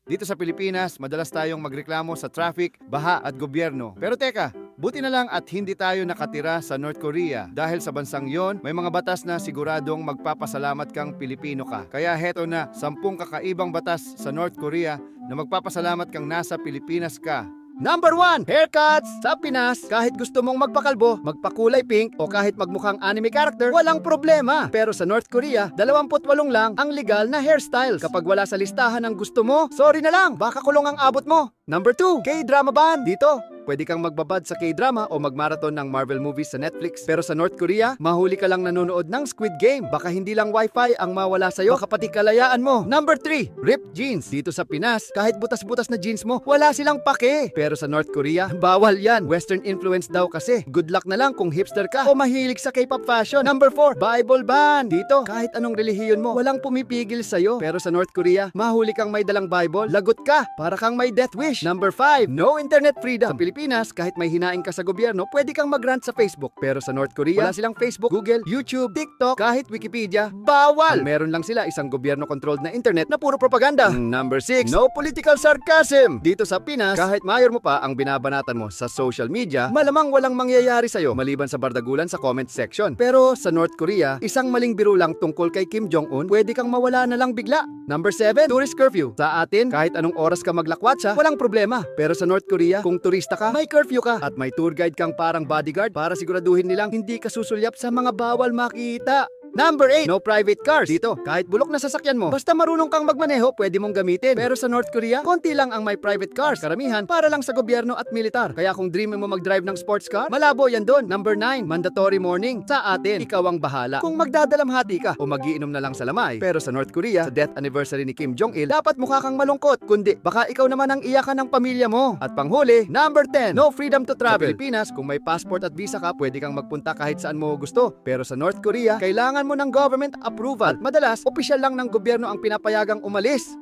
Dito sa Pilipinas, madalas tayong magreklamo sa traffic, baha at gobyerno. Pero teka, buti na lang at hindi tayo nakatira sa North Korea dahil sa bansang yon may mga batas na siguradong magpapasalamat kang Pilipino ka. Kaya heto na, 10 kakaibang batas sa North Korea na magpapasalamat kang nasa Pilipinas ka. Number 1, haircuts! Sa Pinas, kahit gusto mong magpakalbo, magpakulay pink, o kahit magmukhang anime character, walang problema. Pero sa North Korea, 28 lang ang legal na hairstyles. Kapag wala sa listahan ng gusto mo, sorry na lang, baka kulong ang abot mo. Number 2, K-drama ban. Dito, pwede kang magbabad sa K-drama o magmarathon ng Marvel movies sa Netflix. Pero sa North Korea, mahuli ka lang nanonood ng Squid Game. Baka hindi lang wifi ang mawala sa'yo, baka pati kalayaan mo. Number 3, ripped jeans. Dito sa Pinas, kahit butas-butas na jeans mo, wala silang pake. Pero sa North Korea, bawal yan. Western influence daw kasi. Good luck na lang kung hipster ka o mahilig sa K-pop fashion. Number 4, Bible ban. Dito, kahit anong relihiyon mo, walang pumipigil sa'yo. Pero sa North Korea, mahuli kang may dalang Bible, lagot ka, para kang may death wish. Number 5, no internet freedom. Sa Pilipinas, kahit may hinaing ka sa gobyerno, pwede kang mag-rant sa Facebook. Pero sa North Korea, wala silang Facebook, Google, YouTube, TikTok, kahit Wikipedia, bawal! Ang meron lang sila isang gobyerno-controlled na internet na puro propaganda. Number 6, no political sarcasm. Dito sa Pinas, kahit mayor mo pa ang binabanatan mo sa social media, malamang walang mangyayari sa'yo maliban sa bardagulan sa comment section. Pero sa North Korea, isang maling biro lang tungkol kay Kim Jong-un, pwede kang mawala na lang bigla. Number 7, tourist curfew. Sa atin, kahit anong oras ka maglakwatsa, walang problema. Pero sa North Korea, kung turista ka, may curfew ka at may tour guide kang parang bodyguard para siguraduhin nilang hindi ka susulyap sa mga bawal makita. Number 8, no private cars. Dito, kahit bulok na sasakyan mo, basta marunong kang magmaneho, pwede mong gamitin. Pero sa North Korea, konti lang ang may private cars. Karamihan, para lang sa gobyerno at militar. Kaya kung dream mo mag-drive ng sports car, malabo yan doon. Number 9, mandatory morning. Sa atin, ikaw ang bahala kung magdadalamhati ka o magiinom na lang sa lamay. Pero sa North Korea, sa death anniversary ni Kim Jong-il, dapat mukha kang malungkot. Kundi, baka ikaw naman ang iyakan ng pamilya mo. At panghuli, number 10, no freedom to travel. Sa Pilipinas, kung may passport at visa ka, pwede kang magpunta kahit saan mo gusto. Pero sa North Korea, kailangan mo ng government approval. At madalas, opisyal lang ng gobyerno ang pinapayagang umalis.